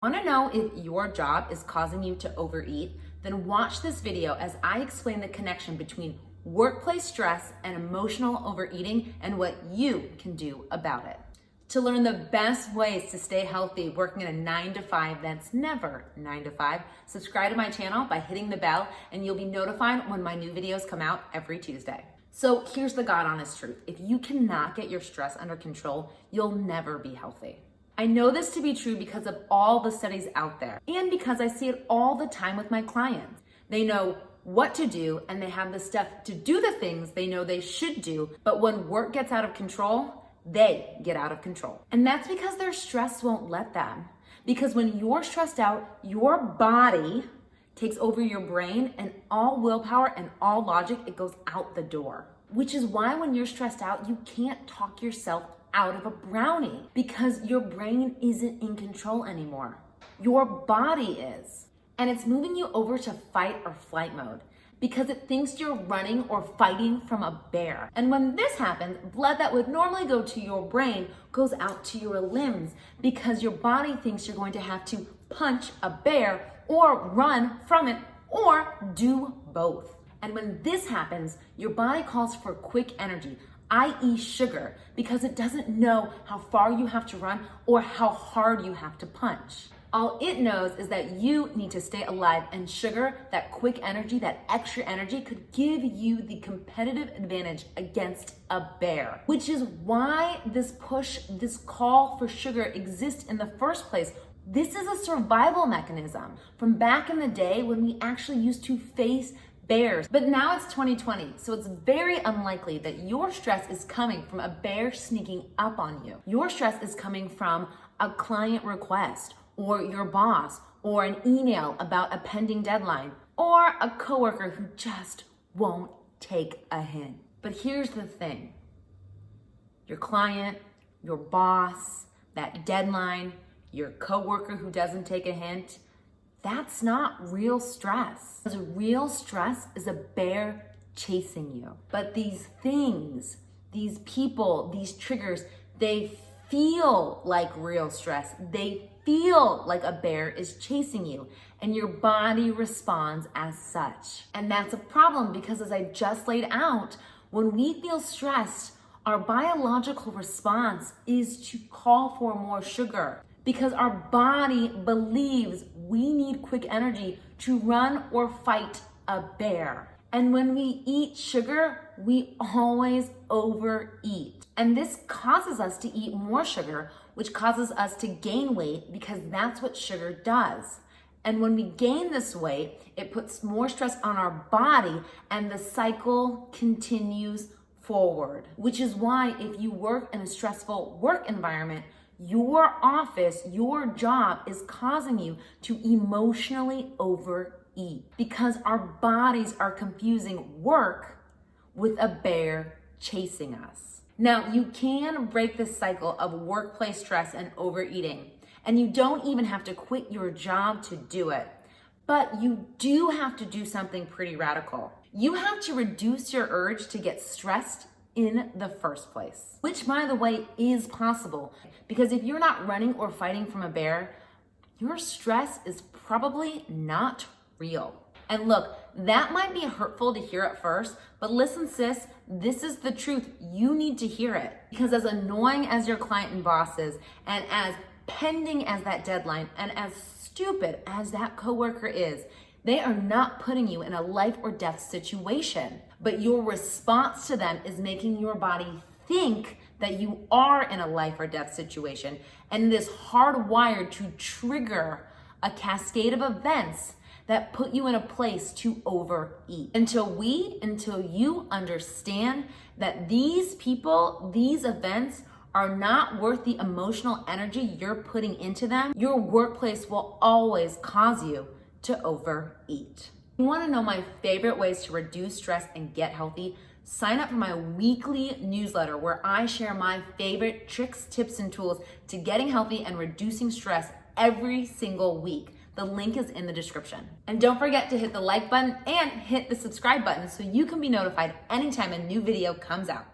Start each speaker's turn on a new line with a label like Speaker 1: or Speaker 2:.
Speaker 1: Want to know if your job is causing you to overeat? Then watch this video as I explain the connection between workplace stress and emotional overeating and what you can do about it. To learn the best ways to stay healthy working a 9-to-5 that's never 9 to 5, subscribe to my channel by hitting the bell and you'll be notified when my new videos come out every Tuesday. So here's the God-honest truth. If you cannot get your stress under control, you'll never be healthy. I know this to be true because of all the studies out there and because I see it all the time with my clients. They know what to do and they have the stuff to do the things they know they should do, but when work gets out of control, they get out of control. And that's because their stress won't let them. Because when you're stressed out, your body takes over your brain and all willpower and all logic, it goes out the door. Which is why when you're stressed out, you can't talk yourself out of a brownie because your brain isn't in control anymore. Your body is. And it's moving you over to fight or flight mode because it thinks you're running or fighting from a bear. And when this happens, blood that would normally go to your brain goes out to your limbs because your body thinks you're going to have to punch a bear or run from it or do both. And when this happens, your body calls for quick energy, i.e. sugar, because it doesn't know how far you have to run or how hard you have to punch. All it knows is that you need to stay alive, and sugar, that quick energy, that extra energy, could give you the competitive advantage against a bear. Which is why this push, this call for sugar exists in the first place. This is a survival mechanism from back in the day when we actually used to face bears. But now it's 2020, so it's very unlikely that your stress is coming from a bear sneaking up on you. Your stress is coming from a client request, or your boss, or an email about a pending deadline, or a coworker who just won't take a hint. But here's the thing. Your client, your boss, that deadline, your coworker who doesn't take a hint, that's not real stress. Because real stress is a bear chasing you. But these things, these people, these triggers, they feel like real stress. They feel like a bear is chasing you, and your body responds as such. And that's a problem because, as I just laid out, when we feel stressed, our biological response is to call for more sugar. Because our body believes we need quick energy to run or fight a bear. And when we eat sugar, we always overeat. And this causes us to eat more sugar, which causes us to gain weight because that's what sugar does. And when we gain this weight, it puts more stress on our body and the cycle continues forward. Which is why if you work in a stressful work environment, your office, your job is causing you to emotionally overeat because our bodies are confusing work with a bear chasing us. Now, you can break this cycle of workplace stress and overeating, and you don't even have to quit your job to do it. But you do have to do something pretty radical. You have to reduce your urge to get stressed in the first place, which, by the way, is possible because if you're not running or fighting from a bear, your stress is probably not real. And look, that might be hurtful to hear at first, but listen, sis, this is the truth. You need to hear it because as annoying as your client and boss is, and as pending as that deadline, and as stupid as that coworker is, they are not putting you in a life or death situation, but your response to them is making your body think that you are in a life or death situation, and it is hardwired to trigger a cascade of events that put you in a place to overeat. Until you understand that these people, these events are not worth the emotional energy you're putting into them, your workplace will always cause you to overeat. You want to know my favorite ways to reduce stress and get healthy? Sign up for my weekly newsletter where I share my favorite tricks, tips, and tools to getting healthy and reducing stress every single week. The link is in the description. And don't forget to hit the like button and hit the subscribe button so you can be notified anytime a new video comes out.